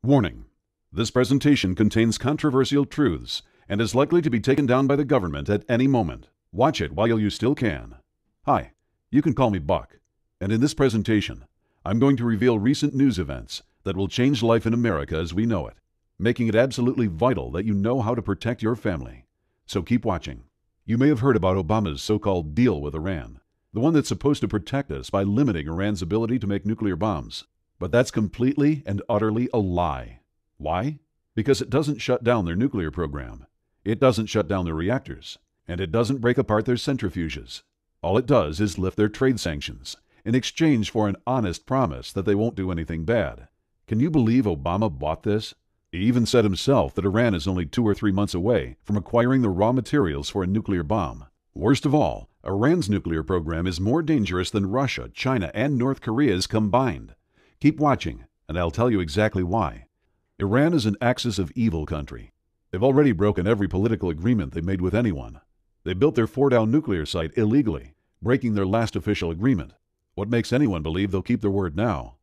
Warning: this presentation contains controversial truths and is likely to be taken down by the government at any moment. Watch it while you still can. Hi, you can call me Buck, and in this presentation, I'm going to reveal recent news events that will change life in America as we know it, making it absolutely vital that you know how to protect your family. So keep watching. You may have heard about Obama's so-called deal with Iran, the one that's supposed to protect us by limiting Iran's ability to make nuclear bombs. But that's completely and utterly a lie. Why? Because it doesn't shut down their nuclear program. It doesn't shut down their reactors. And it doesn't break apart their centrifuges. All it does is lift their trade sanctions in exchange for an honest promise that they won't do anything bad. Can you believe Obama bought this? He even said himself that Iran is only 2 or 3 months away from acquiring the raw materials for a nuclear bomb. Worst of all, Iran's nuclear program is more dangerous than Russia, China, and North Korea's combined. Keep watching, and I'll tell you exactly why. Iran is an axis of evil country. They've already broken every political agreement they made with anyone. They built their Fordow nuclear site illegally, breaking their last official agreement. What makes anyone believe they'll keep their word now?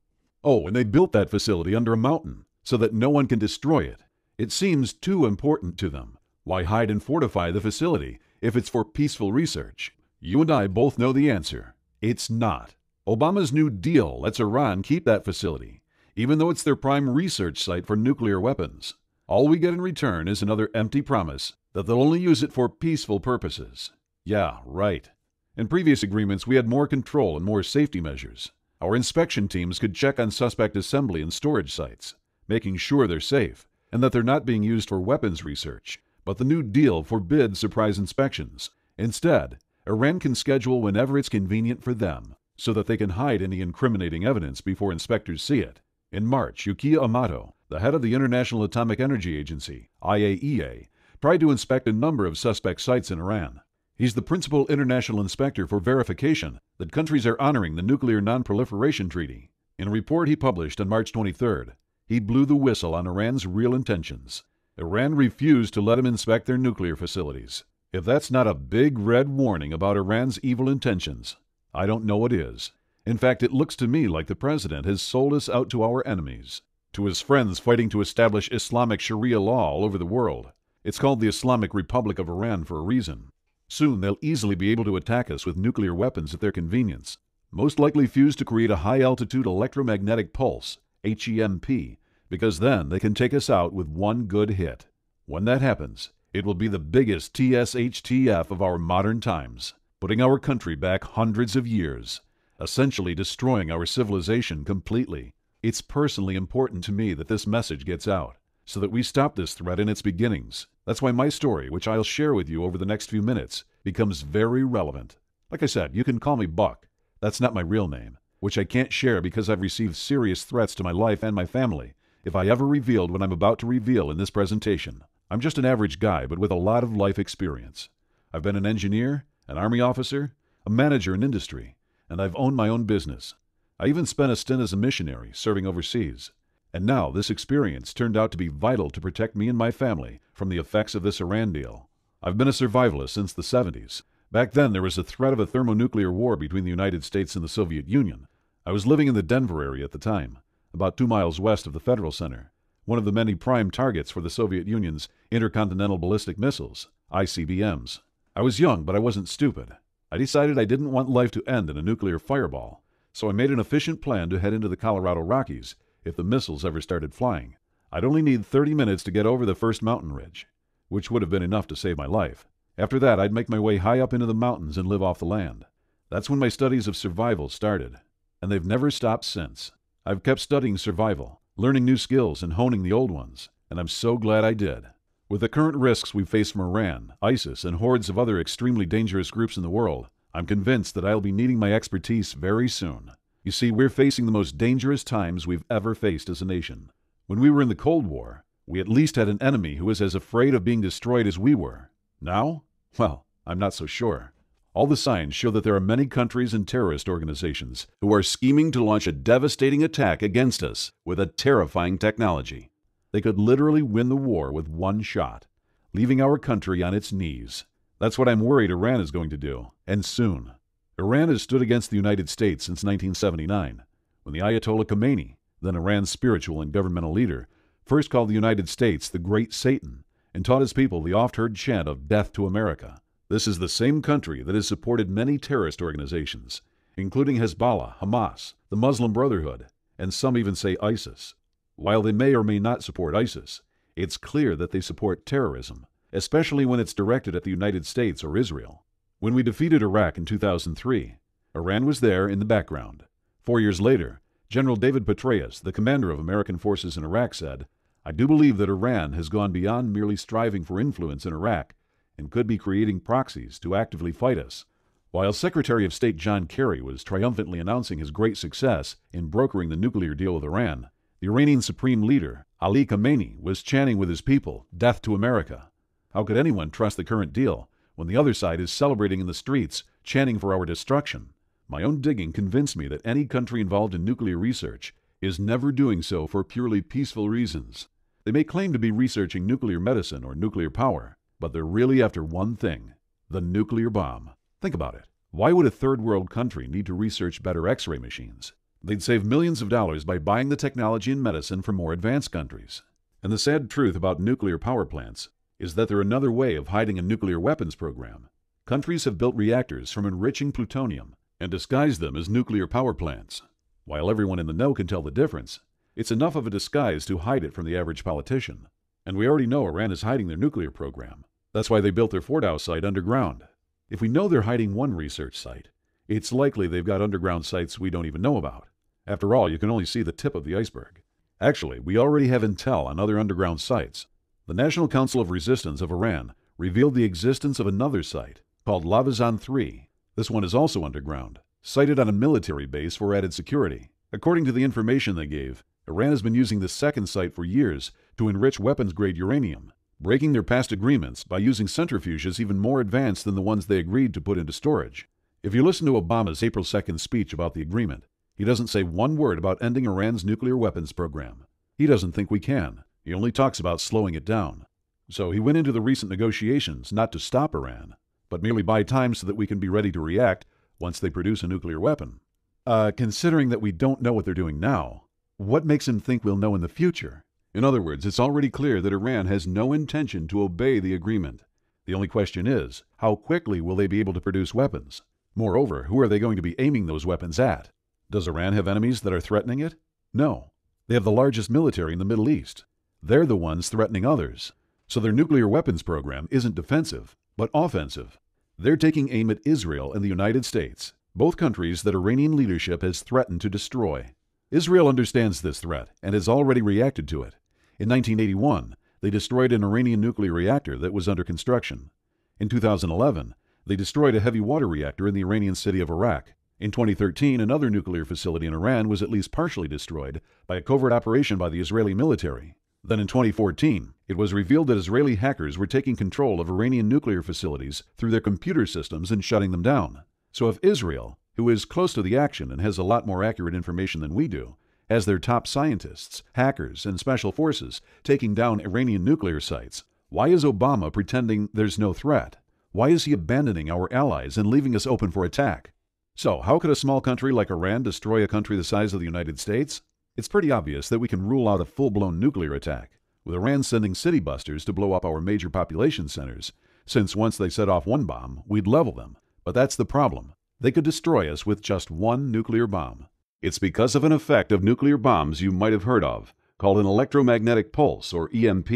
Oh, and they built that facility under a mountain so that no one can destroy it. It seems too important to them. Why hide and fortify the facility if it's for peaceful research? You and I both know the answer. It's not. Obama's New Deal lets Iran keep that facility, even though it's their prime research site for nuclear weapons. All we get in return is another empty promise that they'll only use it for peaceful purposes. Yeah, right. In previous agreements, we had more control and more safety measures. Our inspection teams could check on suspect assembly and storage sites, making sure they're safe and that they're not being used for weapons research. But the New Deal forbids surprise inspections. Instead, Iran can schedule whenever it's convenient for them, so that they can hide any incriminating evidence before inspectors see it. In March, Yukiya Amato, the head of the International Atomic Energy Agency, IAEA, tried to inspect a number of suspect sites in Iran. He's the principal international inspector for verification that countries are honoring the Nuclear Non-Proliferation Treaty. In a report he published on March 23rd, he blew the whistle on Iran's real intentions. Iran refused to let him inspect their nuclear facilities. If that's not a big red warning about Iran's evil intentions, I don't know what is. In fact, it looks to me like the president has sold us out to our enemies, to his friends fighting to establish Islamic Sharia law all over the world. It's called the Islamic Republic of Iran for a reason. Soon they'll easily be able to attack us with nuclear weapons at their convenience, most likely fused to create a high-altitude electromagnetic pulse, HEMP, because then they can take us out with one good hit. When that happens, it will be the biggest TSHTF of our modern times, putting our country back hundreds of years, essentially destroying our civilization completely. It's personally important to me that this message gets out, so that we stop this threat in its beginnings. That's why my story, which I'll share with you over the next few minutes, becomes very relevant. Like I said, you can call me Buck. That's not my real name, which I can't share because I've received serious threats to my life and my family if I ever revealed what I'm about to reveal in this presentation. I'm just an average guy, but with a lot of life experience. I've been an engineer, an Army officer, a manager in industry, and I've owned my own business. I even spent a stint as a missionary, serving overseas. And now this experience turned out to be vital to protect me and my family from the effects of this Iran deal. I've been a survivalist since the 70s. Back then, there was a threat of a thermonuclear war between the United States and the Soviet Union. I was living in the Denver area at the time, about 2 miles west of the Federal Center, one of the many prime targets for the Soviet Union's intercontinental ballistic missiles, ICBMs. I was young, but I wasn't stupid. I decided I didn't want life to end in a nuclear fireball, so I made an efficient plan to head into the Colorado Rockies if the missiles ever started flying. I'd only need 30 minutes to get over the first mountain ridge, which would have been enough to save my life. After that, I'd make my way high up into the mountains and live off the land. That's when my studies of survival started, and they've never stopped since. I've kept studying survival, learning new skills and honing the old ones, and I'm so glad I did. With the current risks we face from Iran, ISIS, and hordes of other extremely dangerous groups in the world, I'm convinced that I'll be needing my expertise very soon. You see, we're facing the most dangerous times we've ever faced as a nation. When we were in the Cold War, we at least had an enemy who was as afraid of being destroyed as we were. Now? Well, I'm not so sure. All the signs show that there are many countries and terrorist organizations who are scheming to launch a devastating attack against us with a terrifying technology. They could literally win the war with one shot, leaving our country on its knees. That's what I'm worried Iran is going to do, and soon. Iran has stood against the United States since 1979, when the Ayatollah Khomeini, then Iran's spiritual and governmental leader, first called the United States the Great Satan, and taught his people the oft-heard chant of death to America. This is the same country that has supported many terrorist organizations, including Hezbollah, Hamas, the Muslim Brotherhood, and some even say ISIS. While they may or may not support ISIS, it's clear that they support terrorism, especially when it's directed at the United States or Israel. When we defeated Iraq in 2003, Iran was there in the background. 4 years later, General David Petraeus, the commander of American forces in Iraq, said, "I do believe that Iran has gone beyond merely striving for influence in Iraq and could be creating proxies to actively fight us." While Secretary of State John Kerry was triumphantly announcing his great success in brokering the nuclear deal with Iran, the Iranian Supreme Leader, Ali Khamenei, was chanting with his people, "Death to America." How could anyone trust the current deal when the other side is celebrating in the streets, chanting for our destruction? My own digging convinced me that any country involved in nuclear research is never doing so for purely peaceful reasons. They may claim to be researching nuclear medicine or nuclear power, but they're really after one thing: the nuclear bomb. Think about it. Why would a third world country need to research better X-ray machines? They'd save millions of dollars by buying the technology and medicine from more advanced countries. And the sad truth about nuclear power plants is that they're another way of hiding a nuclear weapons program. Countries have built reactors from enriching plutonium and disguised them as nuclear power plants. While everyone in the know can tell the difference, it's enough of a disguise to hide it from the average politician. And we already know Iran is hiding their nuclear program. That's why they built their Fordow site underground. If we know they're hiding one research site, it's likely they've got underground sites we don't even know about. After all, you can only see the tip of the iceberg. Actually, we already have intel on other underground sites. The National Council of Resistance of Iran revealed the existence of another site called Lavazan 3. This one is also underground, sited on a military base for added security. According to the information they gave, Iran has been using this second site for years to enrich weapons-grade uranium, breaking their past agreements by using centrifuges even more advanced than the ones they agreed to put into storage. If you listen to Obama's April 2nd speech about the agreement, he doesn't say one word about ending Iran's nuclear weapons program. He doesn't think we can. He only talks about slowing it down. So he went into the recent negotiations not to stop Iran, but merely buy time so that we can be ready to react once they produce a nuclear weapon. Considering that we don't know what they're doing now, what makes him think we'll know in the future? In other words, it's already clear that Iran has no intention to obey the agreement. The only question is, how quickly will they be able to produce weapons? Moreover, who are they going to be aiming those weapons at? Does Iran have enemies that are threatening it? No. They have the largest military in the Middle East. They're the ones threatening others. So their nuclear weapons program isn't defensive, but offensive. They're taking aim at Israel and the United States, both countries that Iranian leadership has threatened to destroy. Israel understands this threat and has already reacted to it. In 1981, they destroyed an Iranian nuclear reactor that was under construction. In 2011, they destroyed a heavy water reactor in the Iranian city of Arak. In 2013, another nuclear facility in Iran was at least partially destroyed by a covert operation by the Israeli military. Then in 2014, it was revealed that Israeli hackers were taking control of Iranian nuclear facilities through their computer systems and shutting them down. So if Israel, who is close to the action and has a lot more accurate information than we do, has their top scientists, hackers, and special forces taking down Iranian nuclear sites, why is Obama pretending there's no threat? Why is he abandoning our allies and leaving us open for attack? So, how could a small country like Iran destroy a country the size of the United States? It's pretty obvious that we can rule out a full-blown nuclear attack, with Iran sending city busters to blow up our major population centers, since once they set off one bomb, we'd level them. But that's the problem. They could destroy us with just one nuclear bomb. It's because of an effect of nuclear bombs you might have heard of, called an electromagnetic pulse, or EMP.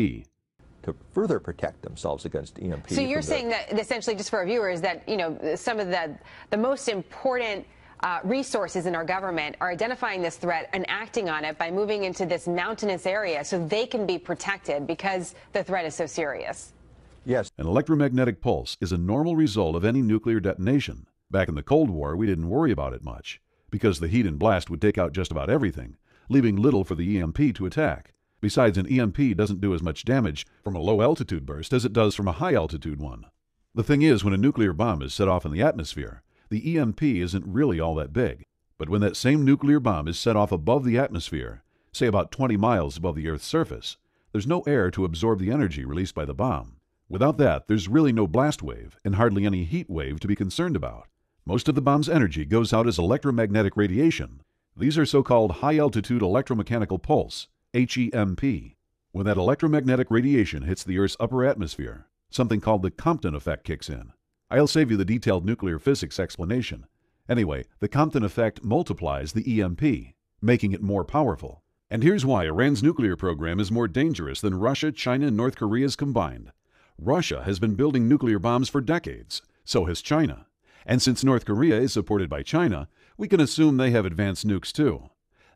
To further protect themselves against EMP. So you're saying that, essentially, just for our viewers, that, you know, some of the most important resources in our government are identifying this threat and acting on it by moving into this mountainous area so they can be protected because the threat is so serious. Yes. An electromagnetic pulse is a normal result of any nuclear detonation. Back in the Cold War, we didn't worry about it much, because the heat and blast would take out just about everything, leaving little for the EMP to attack. Besides, an EMP doesn't do as much damage from a low-altitude burst as it does from a high-altitude one. The thing is, when a nuclear bomb is set off in the atmosphere, the EMP isn't really all that big. But when that same nuclear bomb is set off above the atmosphere, say about 20 miles above the Earth's surface, there's no air to absorb the energy released by the bomb. Without that, there's really no blast wave and hardly any heat wave to be concerned about. Most of the bomb's energy goes out as electromagnetic radiation. These are so-called high-altitude electromechanical pulse, HEMP. When that electromagnetic radiation hits the Earth's upper atmosphere, something called the Compton effect kicks in. I'll save you the detailed nuclear physics explanation. Anyway, the Compton effect multiplies the EMP, making it more powerful. And here's why Iran's nuclear program is more dangerous than Russia, China, and North Korea's combined. Russia has been building nuclear bombs for decades. So has China. And since North Korea is supported by China, we can assume they have advanced nukes too.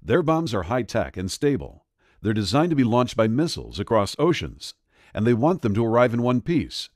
Their bombs are high-tech and stable. They're designed to be launched by missiles across oceans, and they want them to arrive in one piece.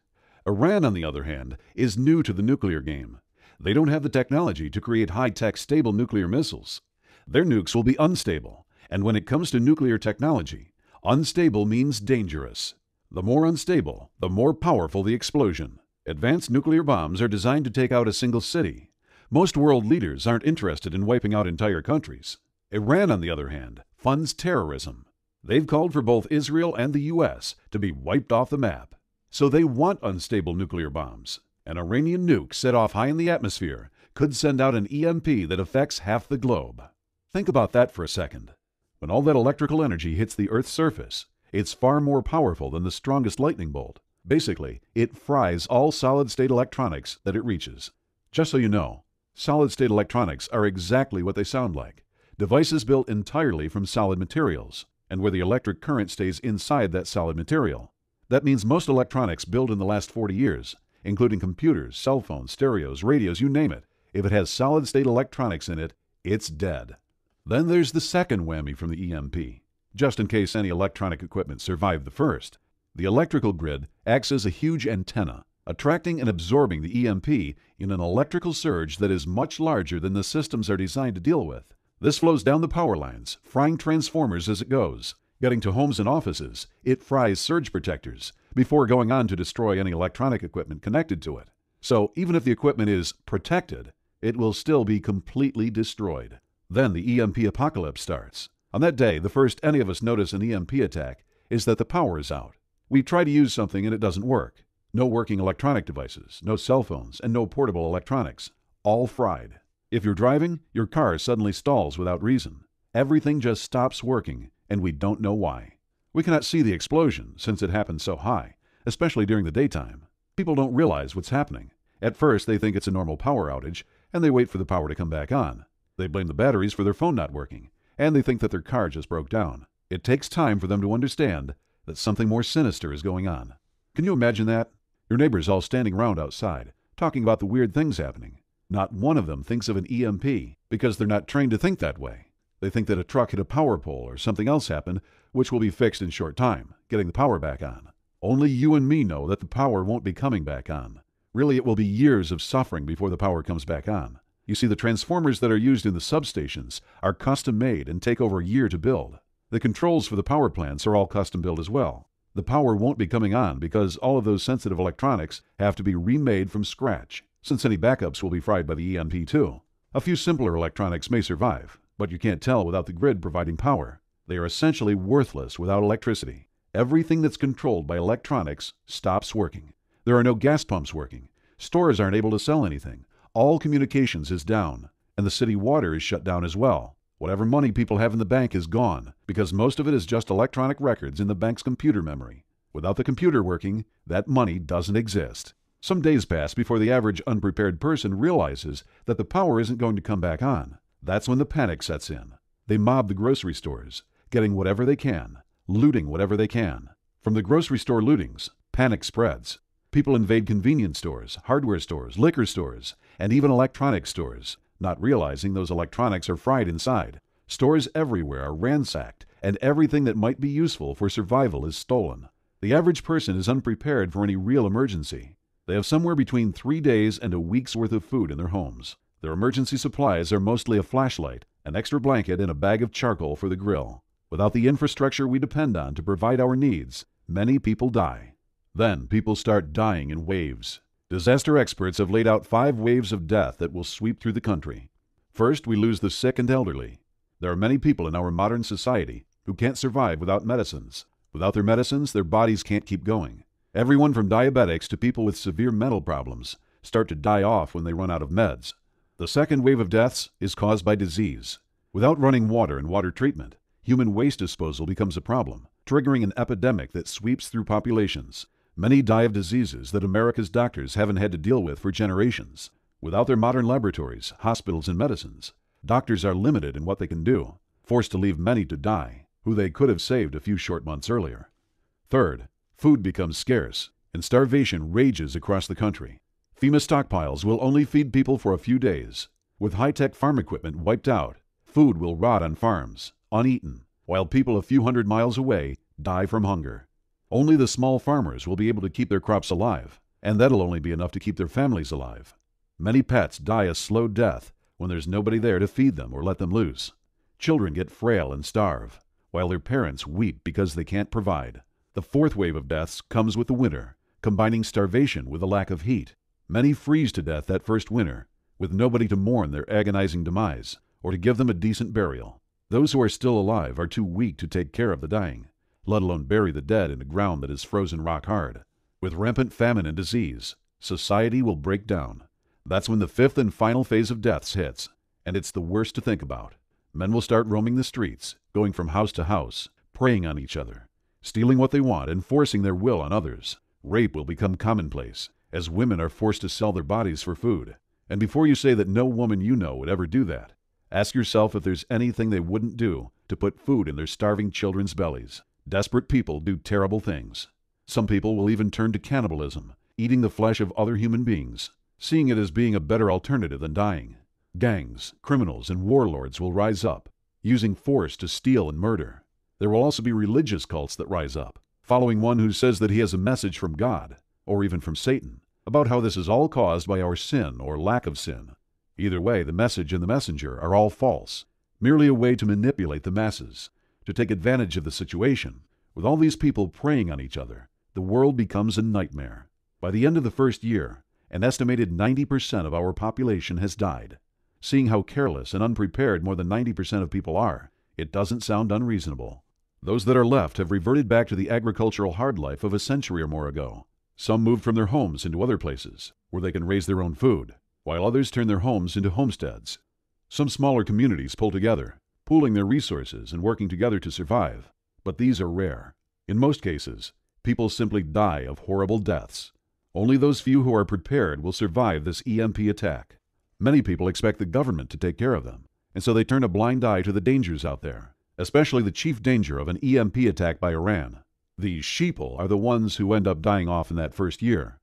Iran, on the other hand, is new to the nuclear game. They don't have the technology to create high-tech, stable nuclear missiles. Their nukes will be unstable, and when it comes to nuclear technology, unstable means dangerous. The more unstable, the more powerful the explosion. Advanced nuclear bombs are designed to take out a single city. Most world leaders aren't interested in wiping out entire countries. Iran, on the other hand, funds terrorism. They've called for both Israel and the U.S. to be wiped off the map. So they want unstable nuclear bombs. An Iranian nuke set off high in the atmosphere could send out an EMP that affects half the globe. Think about that for a second. When all that electrical energy hits the Earth's surface, it's far more powerful than the strongest lightning bolt. Basically, it fries all solid-state electronics that it reaches. Just so you know, solid-state electronics are exactly what they sound like. Devices built entirely from solid materials, and where the electric current stays inside that solid material. That means most electronics built in the last 40 years, including computers, cell phones, stereos, radios, you name it, if it has solid-state electronics in it, it's dead. Then there's the second whammy from the EMP, just in case any electronic equipment survived the first. The electrical grid acts as a huge antenna, attracting and absorbing the EMP in an electrical surge that is much larger than the systems are designed to deal with. This flows down the power lines, frying transformers as it goes. Getting to homes and offices, it fries surge protectors before going on to destroy any electronic equipment connected to it. So even if the equipment is protected, it will still be completely destroyed. Then the EMP apocalypse starts. On that day, the first any of us notice an EMP attack is that the power is out. We try to use something and it doesn't work. No working electronic devices, no cell phones, and no portable electronics. All fried. If you're driving, your car suddenly stalls without reason. Everything just stops working, and we don't know why. We cannot see the explosion since it happened so high, especially during the daytime. People don't realize what's happening. At first, they think it's a normal power outage, and they wait for the power to come back on. They blame the batteries for their phone not working, and they think that their car just broke down. It takes time for them to understand that something more sinister is going on. Can you imagine that? Your neighbors all standing around outside, talking about the weird things happening. Not one of them thinks of an EMP because they're not trained to think that way. They think that a truck hit a power pole or something else happened, which will be fixed in short time, getting the power back on. Only you and me know that the power won't be coming back on. Really, it will be years of suffering before the power comes back on. You see, the transformers that are used in the substations are custom made and take over a year to build. The controls for the power plants are all custom built as well. The power won't be coming on because all of those sensitive electronics have to be remade from scratch, since any backups will be fried by the EMP too. A few simpler electronics may survive, but you can't tell without the grid providing power. They are essentially worthless without electricity. Everything that's controlled by electronics stops working. There are no gas pumps working. Stores aren't able to sell anything. All communications is down, and the city water is shut down as well. Whatever money people have in the bank is gone, because most of it is just electronic records in the bank's computer memory. Without the computer working, that money doesn't exist. Some days pass before the average unprepared person realizes that the power isn't going to come back on. That's when the panic sets in. They mob the grocery stores, getting whatever they can, looting whatever they can. From the grocery store lootings, panic spreads. People invade convenience stores, hardware stores, liquor stores, and even electronics stores, not realizing those electronics are fried inside. Stores everywhere are ransacked, and everything that might be useful for survival is stolen. The average person is unprepared for any real emergency. They have somewhere between 3 days and a week's worth of food in their homes. Their emergency supplies are mostly a flashlight, an extra blanket, and a bag of charcoal for the grill. Without the infrastructure we depend on to provide our needs, many people die. Then people start dying in waves. Disaster experts have laid out 5 waves of death that will sweep through the country. First, we lose the sick and elderly. There are many people in our modern society who can't survive without medicines. Without their medicines, their bodies can't keep going. Everyone from diabetics to people with severe mental problems start to die off when they run out of meds. The second wave of deaths is caused by disease. Without running water and water treatment, human waste disposal becomes a problem. triggering an epidemic that sweeps through populations. Many die of diseases that America's doctors haven't had to deal with for generations. Without their modern laboratories, hospitals, and medicines, doctors are limited in what they can do, forced to leave many to die, who they could have saved a few short months earlier. Third, food becomes scarce, and starvation rages across the country. FEMA stockpiles will only feed people for a few days. With high-tech farm equipment wiped out, food will rot on farms, uneaten, while people a few hundred miles away die from hunger. Only the small farmers will be able to keep their crops alive, and that'll only be enough to keep their families alive. Many pets die a slow death when there's nobody there to feed them or let them loose. Children get frail and starve, while their parents weep because they can't provide. The fourth wave of deaths comes with the winter, combining starvation with a lack of heat. Many freeze to death that first winter, with nobody to mourn their agonizing demise or to give them a decent burial. Those who are still alive are too weak to take care of the dying, let alone bury the dead in a ground that is frozen rock hard. With rampant famine and disease, society will break down. That's when the fifth and final phase of deaths hits, and it's the worst to think about. Men will start roaming the streets, going from house to house, preying on each other, stealing what they want and forcing their will on others. Rape will become commonplace, as women are forced to sell their bodies for food. And before you say that no woman you know would ever do that, ask yourself if there's anything they wouldn't do to put food in their starving children's bellies. Desperate people do terrible things. Some people will even turn to cannibalism, eating the flesh of other human beings, seeing it as being a better alternative than dying. Gangs, criminals, and warlords will rise up, using force to steal and murder. There will also be religious cults that rise up, following one who says that he has a message from God, or even from Satan, about how this is all caused by our sin or lack of sin. Either way, the message and the messenger are all false, merely a way to manipulate the masses, to take advantage of the situation. With all these people preying on each other, the world becomes a nightmare. By the end of the first year, an estimated 90% of our population has died. Seeing how careless and unprepared more than 90% of people are, it doesn't sound unreasonable. Those that are left have reverted back to the agricultural hard life of a century or more ago. Some moved from their homes into other places, where they can raise their own food, while others turn their homes into homesteads. Some smaller communities pull together, pooling their resources and working together to survive. But these are rare. In most cases, people simply die of horrible deaths. Only those few who are prepared will survive this EMP attack. Many people expect the government to take care of them, and so they turn a blind eye to the dangers out there, especially the chief danger of an EMP attack by Iran. These sheeple are the ones who end up dying off in that first year.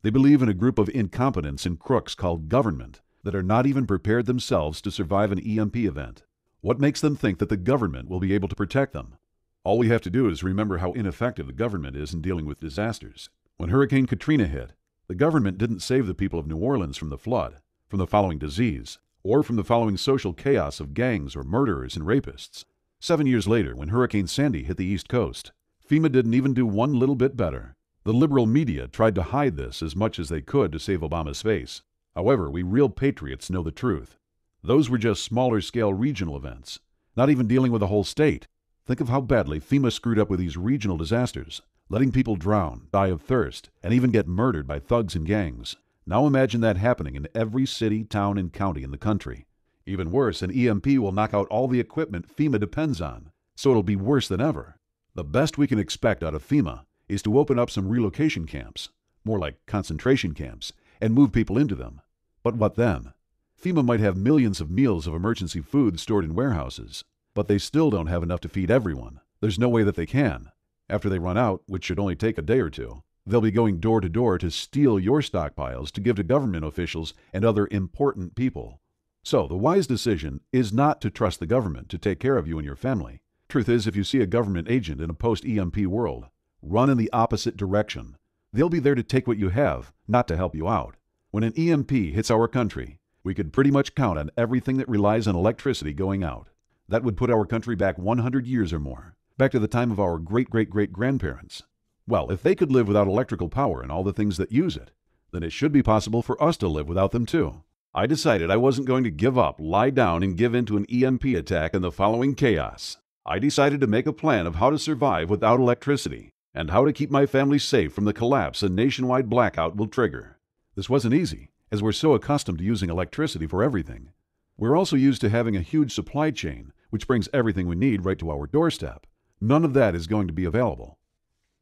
They believe in a group of incompetents and crooks called government that are not even prepared themselves to survive an EMP event. What makes them think that the government will be able to protect them? All we have to do is remember how ineffective the government is in dealing with disasters. When Hurricane Katrina hit, the government didn't save the people of New Orleans from the flood, from the following disease, or from the following social chaos of gangs or murderers and rapists. 7 years later, when Hurricane Sandy hit the East Coast, FEMA didn't even do one little bit better. The liberal media tried to hide this as much as they could to save Obama's face. However, we real patriots know the truth. Those were just smaller-scale regional events, not even dealing with a whole state. Think of how badly FEMA screwed up with these regional disasters, letting people drown, die of thirst, and even get murdered by thugs and gangs. Now imagine that happening in every city, town, and county in the country. Even worse, an EMP will knock out all the equipment FEMA depends on, so it'll be worse than ever. The best we can expect out of FEMA is to open up some relocation camps, more like concentration camps, and move people into them. But what then? FEMA might have millions of meals of emergency food stored in warehouses, but they still don't have enough to feed everyone. There's no way that they can. After they run out, which should only take a day or two, they'll be going door to door to steal your stockpiles to give to government officials and other important people. So the wise decision is not to trust the government to take care of you and your family. Truth is, if you see a government agent in a post-EMP world, run in the opposite direction. They'll be there to take what you have, not to help you out. When an EMP hits our country, we could pretty much count on everything that relies on electricity going out. That would put our country back 100 years or more, back to the time of our great-great-great-grandparents. Well, if they could live without electrical power and all the things that use it, then it should be possible for us to live without them too. I decided I wasn't going to give up, lie down, and give in to an EMP attack and the following chaos. I decided to make a plan of how to survive without electricity and how to keep my family safe from the collapse a nationwide blackout will trigger. This wasn't easy, as we're so accustomed to using electricity for everything. We're also used to having a huge supply chain, which brings everything we need right to our doorstep. None of that is going to be available.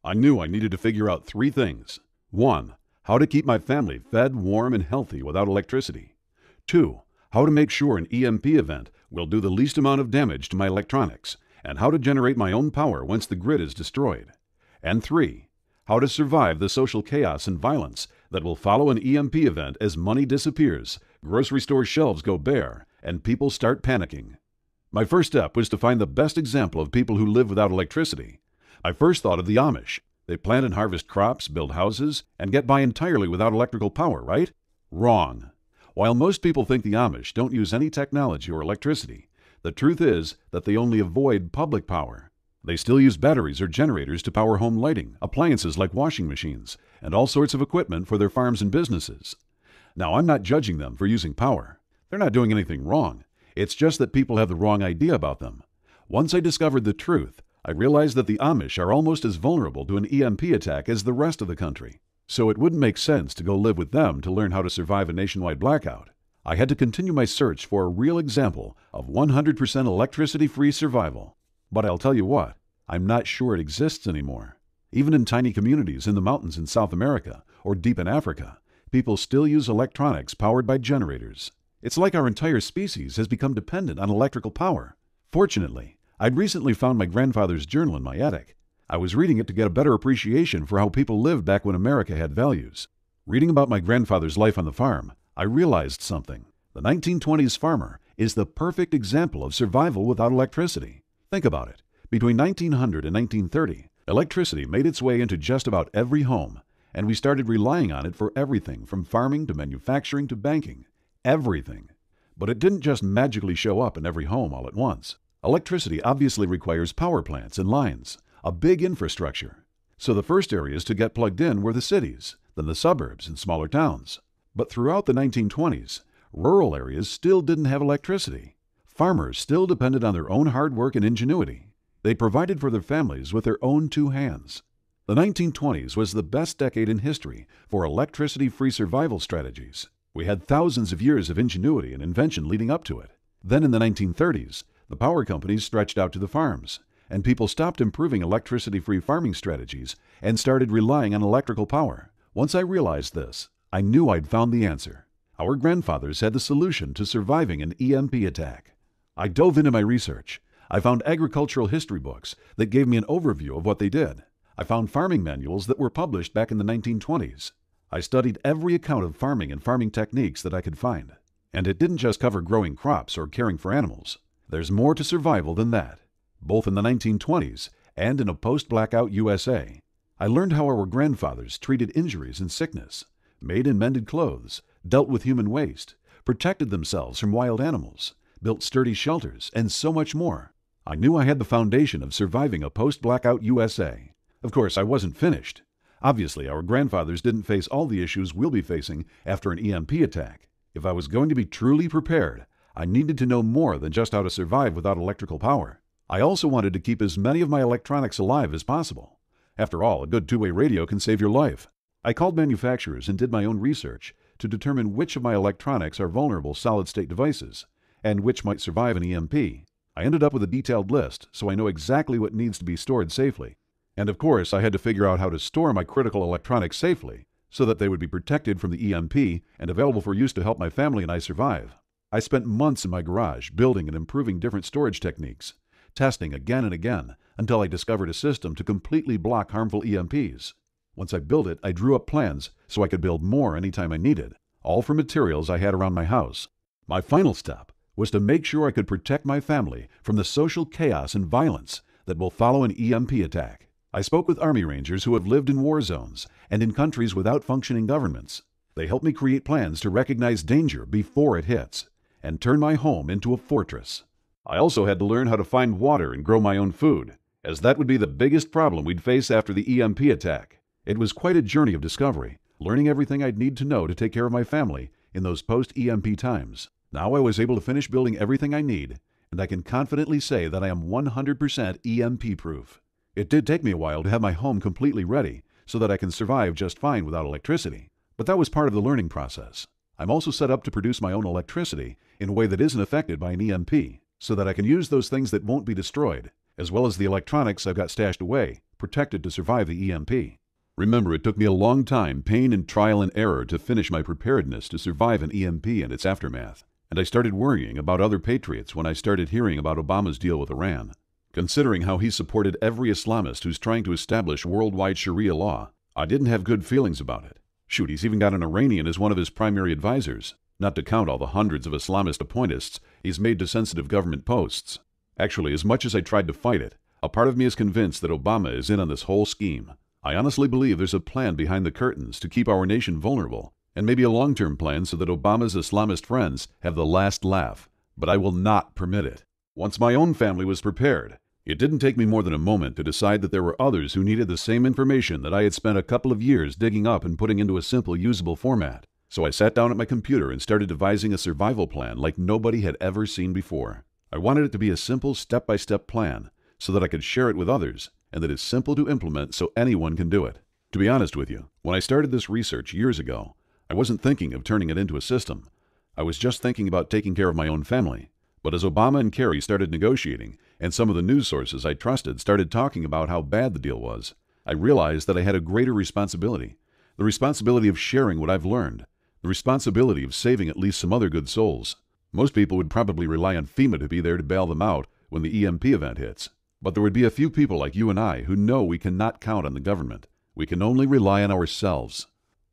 I knew I needed to figure out 3 things. 1. How to keep my family fed, warm, and healthy without electricity. 2. How to make sure an EMP event will do the least amount of damage to my electronics, and how to generate my own power once the grid is destroyed. And 3. How to survive the social chaos and violence that will follow an EMP event as money disappears, grocery store shelves go bare, and people start panicking. My first step was to find the best example of people who live without electricity. I first thought of the Amish. They plant and harvest crops, build houses, and get by entirely without electrical power, right? Wrong. While most people think the Amish don't use any technology or electricity, the truth is that they only avoid public power. They still use batteries or generators to power home lighting, appliances like washing machines, and all sorts of equipment for their farms and businesses. Now, I'm not judging them for using power. They're not doing anything wrong. It's just that people have the wrong idea about them. Once I discovered the truth, I realized that the Amish are almost as vulnerable to an EMP attack as the rest of the country. So it wouldn't make sense to go live with them to learn how to survive a nationwide blackout. I had to continue my search for a real example of 100% electricity-free survival. But I'll tell you what, I'm not sure it exists anymore. Even in tiny communities in the mountains in South America or deep in Africa, people still use electronics powered by generators. It's like our entire species has become dependent on electrical power. Fortunately, I'd recently found my grandfather's journal in my attic. I was reading it to get a better appreciation for how people lived back when America had values. Reading about my grandfather's life on the farm, I realized something. The 1920s farmer is the perfect example of survival without electricity. Think about it. Between 1900 and 1930, electricity made its way into just about every home, and we started relying on it for everything from farming to manufacturing to banking. Everything. But it didn't just magically show up in every home all at once. Electricity obviously requires power plants and lines, a big infrastructure. So the first areas to get plugged in were the cities, then the suburbs and smaller towns. But throughout the 1920s, rural areas still didn't have electricity. Farmers still depended on their own hard work and ingenuity. They provided for their families with their own 2 hands. The 1920s was the best decade in history for electricity-free survival strategies. We had thousands of years of ingenuity and invention leading up to it. Then in the 1930s, the power companies stretched out to the farms, and people stopped improving electricity-free farming strategies and started relying on electrical power. Once I realized this, I knew I'd found the answer. Our grandfathers had the solution to surviving an EMP attack. I dove into my research. I found agricultural history books that gave me an overview of what they did. I found farming manuals that were published back in the 1920s. I studied every account of farming and farming techniques that I could find. And it didn't just cover growing crops or caring for animals. There's more to survival than that. Both in the 1920s and in a post-blackout USA, I learned how our grandfathers treated injuries and sickness, made and mended clothes, dealt with human waste, protected themselves from wild animals, built sturdy shelters, and so much more. I knew I had the foundation of surviving a post-blackout USA. Of course, I wasn't finished. Obviously, our grandfathers didn't face all the issues we'll be facing after an EMP attack. If I was going to be truly prepared, I needed to know more than just how to survive without electrical power. I also wanted to keep as many of my electronics alive as possible. After all, a good 2-way radio can save your life. I called manufacturers and did my own research to determine which of my electronics are vulnerable solid-state devices and which might survive an EMP. I ended up with a detailed list, so I know exactly what needs to be stored safely. And of course, I had to figure out how to store my critical electronics safely so that they would be protected from the EMP and available for use to help my family and I survive. I spent months in my garage building and improving different storage techniques, testing again and again until I discovered a system to completely block harmful EMPs. Once I built it, I drew up plans so I could build more anytime I needed, all from materials I had around my house. My final step was to make sure I could protect my family from the social chaos and violence that will follow an EMP attack. I spoke with Army Rangers who have lived in war zones and in countries without functioning governments. They helped me create plans to recognize danger before it hits and turn my home into a fortress. I also had to learn how to find water and grow my own food, as that would be the biggest problem we'd face after the EMP attack. It was quite a journey of discovery, learning everything I'd need to know to take care of my family in those post-EMP times. Now I was able to finish building everything I need, and I can confidently say that I am 100% EMP-proof. It did take me a while to have my home completely ready so that I can survive just fine without electricity, but that was part of the learning process. I'm also set up to produce my own electricity in a way that isn't affected by an EMP, so that I can use those things that won't be destroyed, as well as the electronics I've got stashed away, protected to survive the EMP. Remember, it took me a long time, pain and trial and error to finish my preparedness to survive an EMP and its aftermath. And I started worrying about other patriots when I started hearing about Obama's deal with Iran. Considering how he supported every Islamist who's trying to establish worldwide Sharia law, I didn't have good feelings about it. Shoot, he's even got an Iranian as one of his primary advisors, not to count all the hundreds of Islamist appointists he's made to sensitive government posts. Actually, as much as I tried to fight it, a part of me is convinced that Obama is in on this whole scheme. I honestly believe there's a plan behind the curtains to keep our nation vulnerable, and maybe a long-term plan so that Obama's Islamist friends have the last laugh. But I will not permit it. Once my own family was prepared, it didn't take me more than a moment to decide that there were others who needed the same information that I had spent a couple of years digging up and putting into a simple, usable format. So I sat down at my computer and started devising a survival plan like nobody had ever seen before. I wanted it to be a simple, step-by-step plan so that I could share it with others, and that it's simple to implement so anyone can do it. To be honest with you, when I started this research years ago, I wasn't thinking of turning it into a system. I was just thinking about taking care of my own family. But as Obama and Kerry started negotiating, and some of the news sources I trusted started talking about how bad the deal was, I realized that I had a greater responsibility. The responsibility of sharing what I've learned. The responsibility of saving at least some other good souls. Most people would probably rely on FEMA to be there to bail them out when the EMP event hits. But there would be a few people like you and I who know we cannot count on the government. We can only rely on ourselves.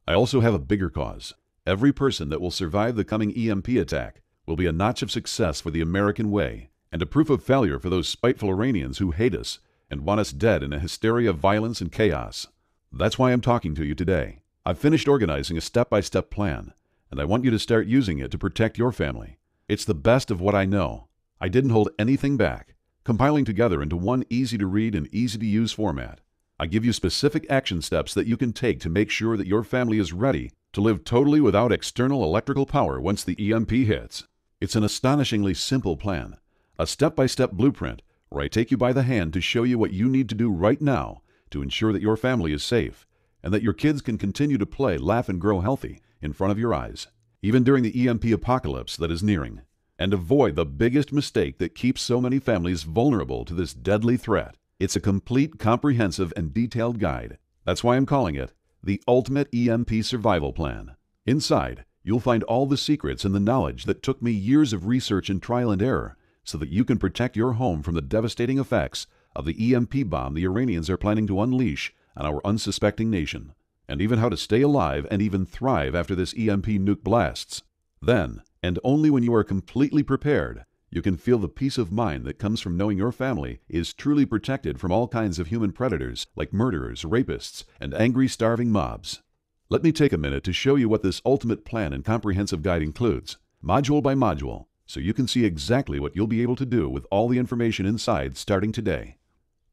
I also have a bigger cause. Every person that will survive the coming EMP attack will be a notch of success for the American way, and a proof of failure for those spiteful Iranians who hate us and want us dead in a hysteria of violence and chaos. That's why I'm talking to you today. I've finished organizing a step-by-step plan, and I want you to start using it to protect your family. It's the best of what I know. I didn't hold anything back, compiling together into one easy-to-read and easy-to-use format. I give you specific action steps that you can take to make sure that your family is ready to live totally without external electrical power once the EMP hits. It's an astonishingly simple plan, a step-by-step blueprint where I take you by the hand to show you what you need to do right now to ensure that your family is safe and that your kids can continue to play, laugh, and grow healthy in front of your eyes, even during the EMP apocalypse that is nearing, and avoid the biggest mistake that keeps so many families vulnerable to this deadly threat. It's a complete, comprehensive, and detailed guide. That's why I'm calling it the Ultimate EMP Survival Plan. Inside, you'll find all the secrets and the knowledge that took me years of research and trial and error so that you can protect your home from the devastating effects of the EMP bomb the Iranians are planning to unleash on our unsuspecting nation, and even how to stay alive and even thrive after this EMP nuke blasts. Then, and only when you are completely prepared, you can feel the peace of mind that comes from knowing your family is truly protected from all kinds of human predators like murderers, rapists, and angry, starving mobs. Let me take a minute to show you what this ultimate plan and comprehensive guide includes, module by module, so you can see exactly what you'll be able to do with all the information inside starting today.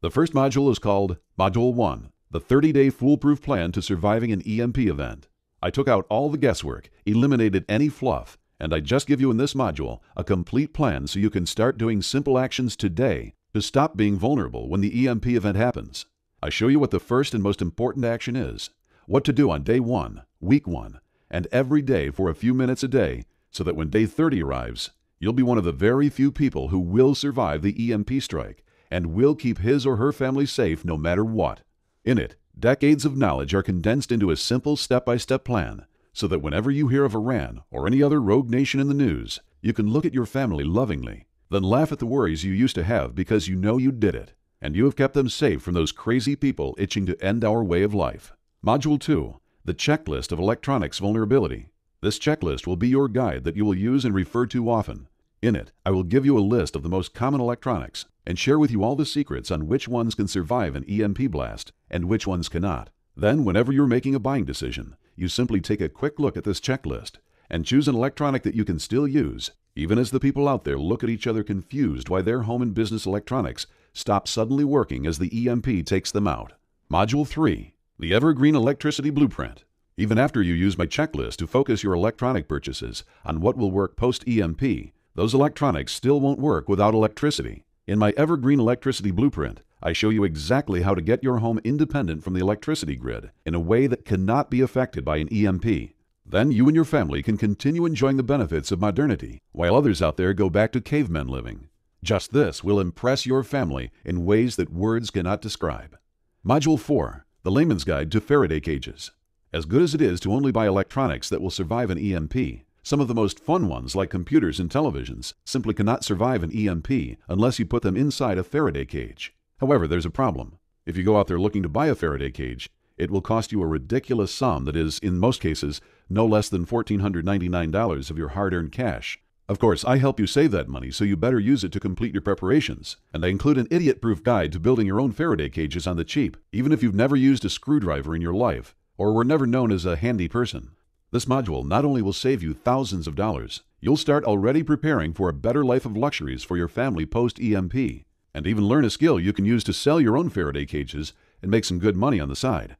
The first module is called Module 1, the 30-day foolproof plan to surviving an EMP event. I took out all the guesswork, eliminated any fluff, and I just give you in this module a complete plan so you can start doing simple actions today to stop being vulnerable when the EMP event happens. I show you what the first and most important action is, what to do on day 1, week 1, and every day for a few minutes a day so that when day 30 arrives, you'll be one of the very few people who will survive the EMP strike and will keep his or her family safe no matter what. In it, decades of knowledge are condensed into a simple step-by-step plan so that whenever you hear of Iran or any other rogue nation in the news, you can look at your family lovingly, then laugh at the worries you used to have because you know you did it, and you have kept them safe from those crazy people itching to end our way of life. Module 2, the checklist of electronics vulnerability. This checklist will be your guide that you will use and refer to often. In it, I will give you a list of the most common electronics and share with you all the secrets on which ones can survive an EMP blast and which ones cannot. Then, whenever you're making a buying decision, you simply take a quick look at this checklist and choose an electronic that you can still use, even as the people out there look at each other confused why their home and business electronics stop suddenly working as the EMP takes them out. Module 3, the Evergreen Electricity Blueprint. Even after you use my checklist to focus your electronic purchases on what will work post-EMP, those electronics still won't work without electricity. In my Evergreen Electricity Blueprint, I show you exactly how to get your home independent from the electricity grid in a way that cannot be affected by an EMP. Then you and your family can continue enjoying the benefits of modernity while others out there go back to cavemen living. Just this will impress your family in ways that words cannot describe. Module 4, the Layman's Guide to Faraday Cages. As good as it is to only buy electronics that will survive an EMP, some of the most fun ones like computers and televisions simply cannot survive an EMP unless you put them inside a Faraday cage. However, there's a problem. If you go out there looking to buy a Faraday cage, it will cost you a ridiculous sum that is, in most cases, no less than $1,499 of your hard-earned cash. Of course, I help you save that money, so you better use it to complete your preparations. And I include an idiot-proof guide to building your own Faraday cages on the cheap, even if you've never used a screwdriver in your life, or were never known as a handy person. This module not only will save you thousands of dollars, you'll start already preparing for a better life of luxuries for your family post-EMP, and even learn a skill you can use to sell your own Faraday cages and make some good money on the side.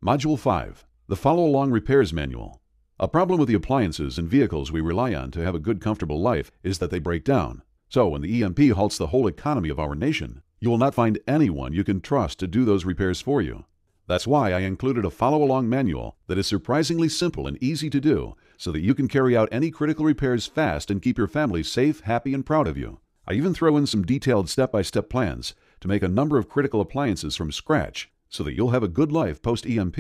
Module 5, the Follow-Along Repairs Manual. A problem with the appliances and vehicles we rely on to have a good, comfortable life is that they break down. So when the EMP halts the whole economy of our nation, you will not find anyone you can trust to do those repairs for you. That's why I included a follow-along manual that is surprisingly simple and easy to do so that you can carry out any critical repairs fast and keep your family safe, happy, and proud of you. I even throw in some detailed step-by-step plans to make a number of critical appliances from scratch so that you'll have a good life post-EMP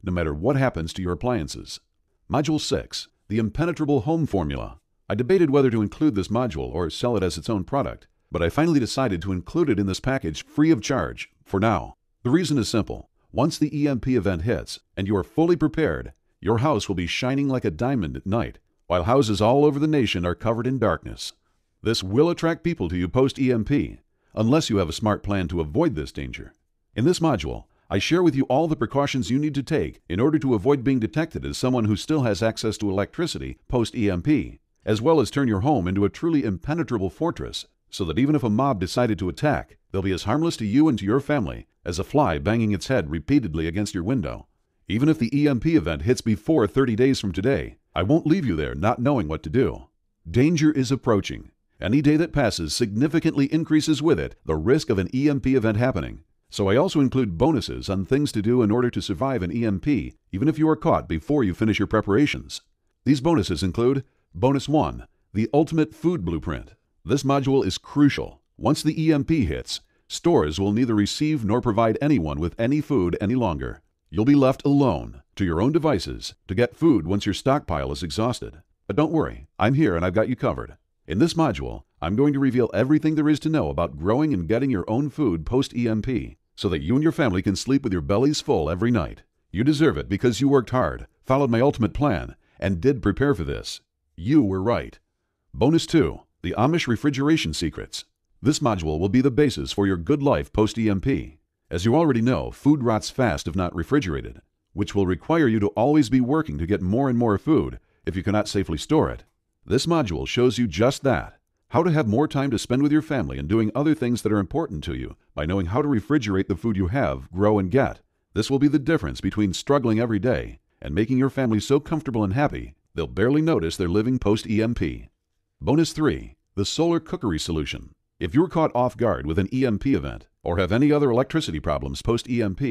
no matter what happens to your appliances. Module 6, the Impenetrable Home Formula. I debated whether to include this module or sell it as its own product, but I finally decided to include it in this package free of charge, for now. The reason is simple. Once the EMP event hits and you are fully prepared, your house will be shining like a diamond at night, while houses all over the nation are covered in darkness. This will attract people to you post-EMP, unless you have a smart plan to avoid this danger. In this module, I share with you all the precautions you need to take in order to avoid being detected as someone who still has access to electricity post-EMP, as well as turn your home into a truly impenetrable fortress, so that even if a mob decided to attack, they'll be as harmless to you and to your family as a fly banging its head repeatedly against your window. Even if the EMP event hits before 30 days from today, I won't leave you there not knowing what to do. Danger is approaching. Any day that passes significantly increases with it the risk of an EMP event happening. So I also include bonuses on things to do in order to survive an EMP, even if you are caught before you finish your preparations. These bonuses include Bonus 1, the Ultimate Food Blueprint. This module is crucial. Once the EMP hits, stores will neither receive nor provide anyone with any food any longer. You'll be left alone, to your own devices, to get food once your stockpile is exhausted. But don't worry, I'm here and I've got you covered. In this module, I'm going to reveal everything there is to know about growing and getting your own food post-EMP, so that you and your family can sleep with your bellies full every night. You deserve it because you worked hard, followed my ultimate plan, and did prepare for this. You were right. Bonus 2, the Amish Refrigeration Secrets. This module will be the basis for your good life post-EMP. As you already know, food rots fast if not refrigerated, which will require you to always be working to get more and more food if you cannot safely store it. This module shows you just that, how to have more time to spend with your family and doing other things that are important to you by knowing how to refrigerate the food you have, grow, and get. This will be the difference between struggling every day and making your family so comfortable and happy they'll barely notice they're living post-EMP. Bonus 3, the Solar Cookery Solution. If you're caught off guard with an EMP event or have any other electricity problems post-EMP,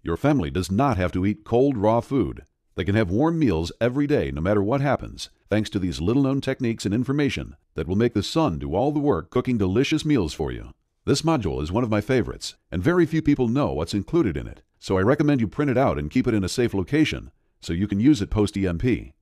your family does not have to eat cold, raw food. They can have warm meals every day no matter what happens, thanks to these little-known techniques and information that will make the sun do all the work cooking delicious meals for you. This module is one of my favorites, and very few people know what's included in it, so I recommend you print it out and keep it in a safe location so you can use it post-EMP.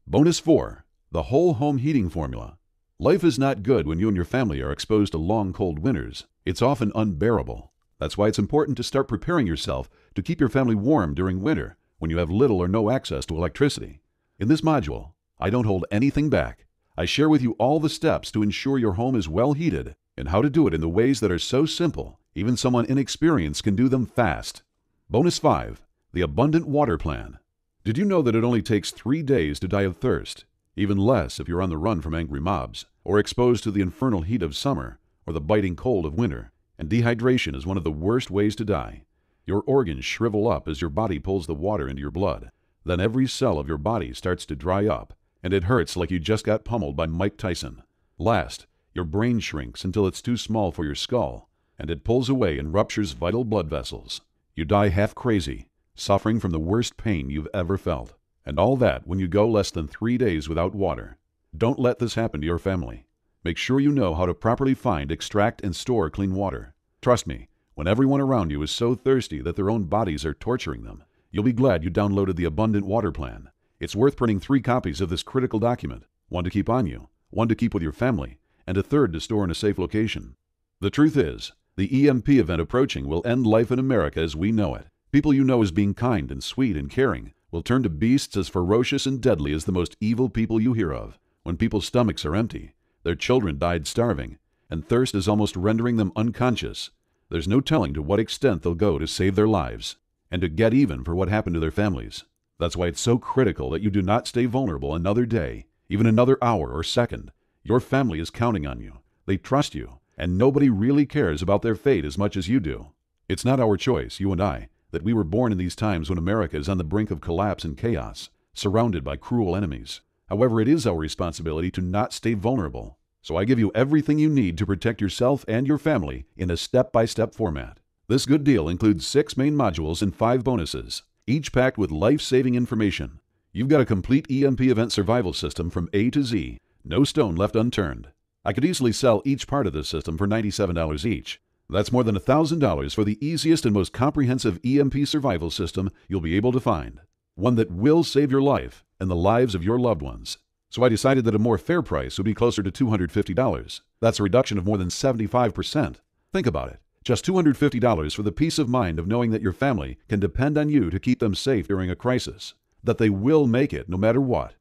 Bonus 4, the Whole Home Heating Formula. Life is not good when you and your family are exposed to long, cold winters. It's often unbearable. That's why it's important to start preparing yourself to keep your family warm during winter when you have little or no access to electricity. In this module, I don't hold anything back. I share with you all the steps to ensure your home is well heated and how to do it in the ways that are so simple, even someone inexperienced can do them fast. Bonus 5, the Abundant Water Plan. Did you know that it only takes 3 days to die of thirst? Even less if you're on the run from angry mobs, or exposed to the infernal heat of summer, or the biting cold of winter. And dehydration is one of the worst ways to die. Your organs shrivel up as your body pulls the water into your blood. Then every cell of your body starts to dry up, and it hurts like you just got pummeled by Mike Tyson. Last, your brain shrinks until it's too small for your skull, and it pulls away and ruptures vital blood vessels. You die half crazy, suffering from the worst pain you've ever felt. And all that when you go less than 3 days without water. Don't let this happen to your family. Make sure you know how to properly find, extract, and store clean water. Trust me, when everyone around you is so thirsty that their own bodies are torturing them, you'll be glad you downloaded the Abundant Water Plan. It's worth printing 3 copies of this critical document, one to keep on you, one to keep with your family, and a third to store in a safe location. The truth is, the EMP event approaching will end life in America as we know it. People you know as being kind and sweet and caring will turn to beasts as ferocious and deadly as the most evil people you hear of. When people's stomachs are empty, their children died starving, and thirst is almost rendering them unconscious, there's no telling to what extent they'll go to save their lives and to get even for what happened to their families. That's why it's so critical that you do not stay vulnerable another day, even another hour or second. Your family is counting on you. They trust you, and nobody really cares about their fate as much as you do. It's not our choice, you and I, that we were born in these times when America is on the brink of collapse and chaos, surrounded by cruel enemies. However, it is our responsibility to not stay vulnerable. So I give you everything you need to protect yourself and your family in a step-by-step format. This good deal includes 6 main modules and 5 bonuses, each packed with life-saving information. You've got a complete EMP event survival system from A to Z, no stone left unturned. I could easily sell each part of this system for $97 each. That's more than $1,000 for the easiest and most comprehensive EMP survival system you'll be able to find. One that will save your life and the lives of your loved ones. So I decided that a more fair price would be closer to $250. That's a reduction of more than 75%. Think about it. Just $250 for the peace of mind of knowing that your family can depend on you to keep them safe during a crisis. That they will make it no matter what.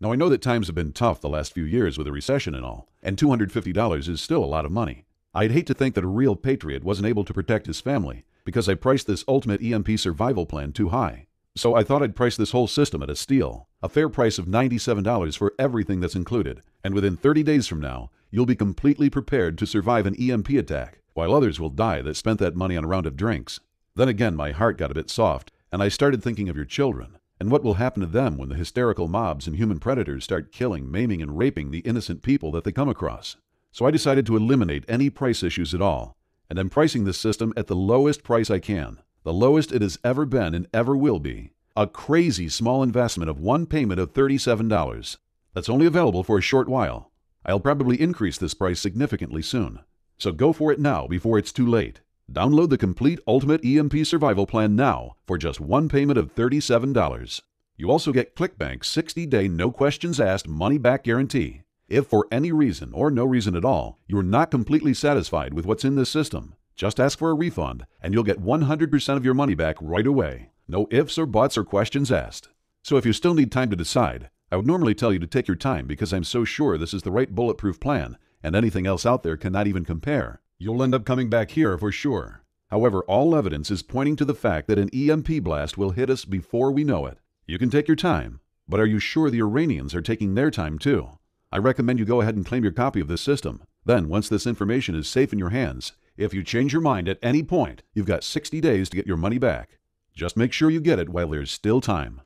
Now I know that times have been tough the last few years with a recession and all, and $250 is still a lot of money. I'd hate to think that a real patriot wasn't able to protect his family because I priced this ultimate EMP survival plan too high. So I thought I'd price this whole system at a steal, a fair price of $97 for everything that's included, and within 30 days from now, you'll be completely prepared to survive an EMP attack, while others will die that spent that money on a round of drinks. Then again, my heart got a bit soft, and I started thinking of your children, and what will happen to them when the hysterical mobs and human predators start killing, maiming, and raping the innocent people that they come across. So I decided to eliminate any price issues at all, and I'm pricing this system at the lowest price I can. The lowest it has ever been and ever will be. A crazy small investment of one payment of $37. That's only available for a short while. I'll probably increase this price significantly soon. So go for it now before it's too late. Download the complete Ultimate EMP Survival Plan now for just one payment of $37. You also get ClickBank's 60-day no questions asked money-back guarantee. If for any reason or no reason at all, you're not completely satisfied with what's in this system, just ask for a refund and you'll get 100% of your money back right away. No ifs or buts or questions asked. So if you still need time to decide, I would normally tell you to take your time because I'm so sure this is the right bulletproof plan and anything else out there cannot even compare. You'll end up coming back here for sure. However, all evidence is pointing to the fact that an EMP blast will hit us before we know it. You can take your time, but are you sure the Iranians are taking their time too? I recommend you go ahead and claim your copy of this system. Then, once this information is safe in your hands, if you change your mind at any point, you've got 60 days to get your money back. Just make sure you get it while there's still time.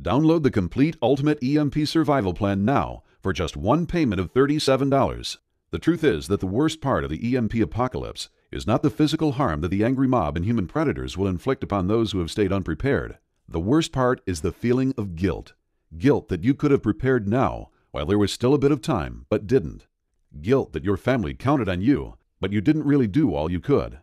Download the complete Ultimate EMP Survival Plan now for just one payment of $37. The truth is that the worst part of the EMP apocalypse is not the physical harm that the angry mob and human predators will inflict upon those who have stayed unprepared. The worst part is the feeling of guilt. Guilt that you could have prepared now while there was still a bit of time, but didn't. Guilt that your family counted on you, but you didn't really do all you could.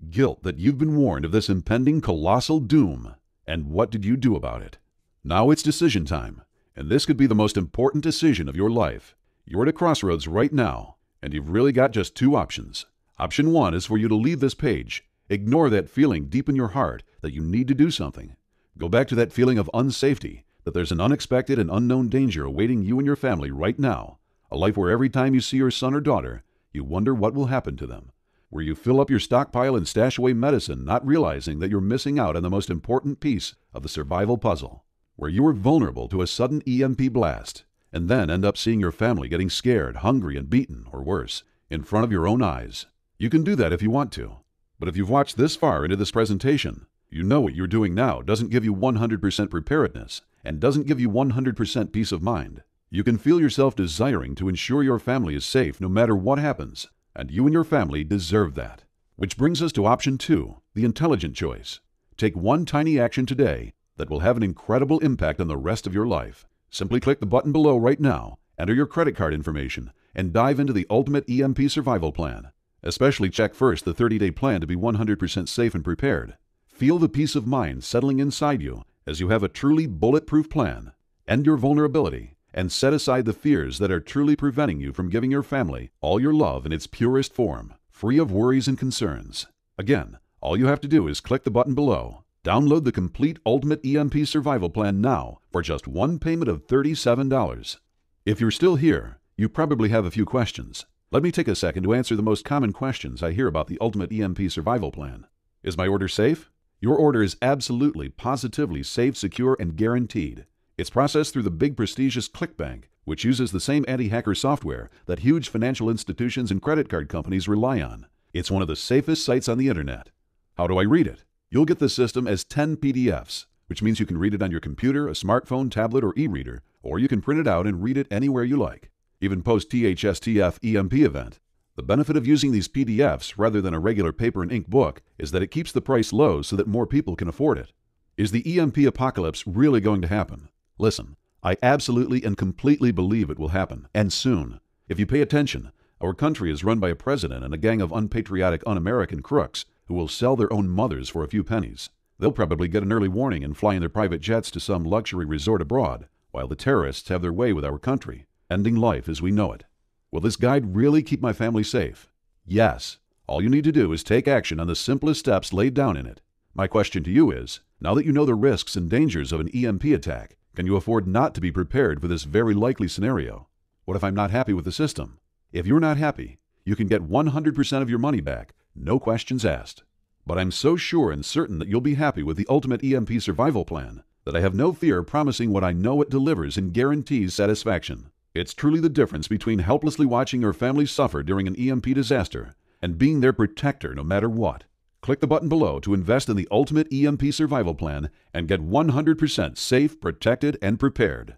Guilt that you've been warned of this impending colossal doom. And what did you do about it? Now it's decision time, and this could be the most important decision of your life. You're at a crossroads right now, and you've really got just 2 options. Option 1 is for you to leave this page. Ignore that feeling deep in your heart that you need to do something. Go back to that feeling of unsafety, that there's an unexpected and unknown danger awaiting you and your family right now. A life where every time you see your son or daughter, you wonder what will happen to them. Where you fill up your stockpile and stash away medicine, not realizing that you're missing out on the most important piece of the survival puzzle. Where you are vulnerable to a sudden EMP blast, and then end up seeing your family getting scared, hungry, and beaten, or worse, in front of your own eyes. You can do that if you want to. But if you've watched this far into this presentation, you know what you're doing now doesn't give you 100% preparedness, and doesn't give you 100% peace of mind. You can feel yourself desiring to ensure your family is safe no matter what happens. And you and your family deserve that. Which brings us to option 2, the intelligent choice. Take one tiny action today that will have an incredible impact on the rest of your life. Simply click the button below right now, enter your credit card information, and dive into the Ultimate EMP Survival Plan. Especially check first the 30-day plan to be 100% safe and prepared. Feel the peace of mind settling inside you as you have a truly bulletproof plan. End your vulnerability and set aside the fears that are truly preventing you from giving your family all your love in its purest form, free of worries and concerns. Again, all you have to do is click the button below. Download the complete Ultimate EMP Survival Plan now for just one payment of $37. If you're still here, you probably have a few questions. Let me take a second to answer the most common questions I hear about the Ultimate EMP Survival Plan. Is my order safe? Your order is absolutely, positively safe, secure, and guaranteed. It's processed through the big prestigious ClickBank, which uses the same anti-hacker software that huge financial institutions and credit card companies rely on. It's one of the safest sites on the internet. How do I read it? You'll get the system as 10 PDFs, which means you can read it on your computer, a smartphone, tablet, or e-reader, or you can print it out and read it anywhere you like. Even post THSTF EMP event. The benefit of using these PDFs rather than a regular paper and ink book is that it keeps the price low so that more people can afford it. Is the EMP apocalypse really going to happen? Listen, I absolutely and completely believe it will happen, and soon. If you pay attention, our country is run by a president and a gang of unpatriotic, un-American crooks who will sell their own mothers for a few pennies. They'll probably get an early warning and fly in their private jets to some luxury resort abroad, while the terrorists have their way with our country, ending life as we know it. Will this guide really keep my family safe? Yes. All you need to do is take action on the simplest steps laid down in it. My question to you is, now that you know the risks and dangers of an EMP attack, can you afford not to be prepared for this very likely scenario? What if I'm not happy with the system? If you're not happy, you can get 100% of your money back, no questions asked. But I'm so sure and certain that you'll be happy with the Ultimate EMP Survival Plan that I have no fear promising what I know it delivers and guarantees satisfaction. It's truly the difference between helplessly watching your family suffer during an EMP disaster and being their protector no matter what. Click the button below to invest in the Ultimate EMP Survival Plan and get 100% safe, protected, and prepared.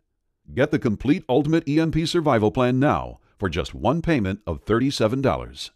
Get the complete Ultimate EMP Survival Plan now for just one payment of $37.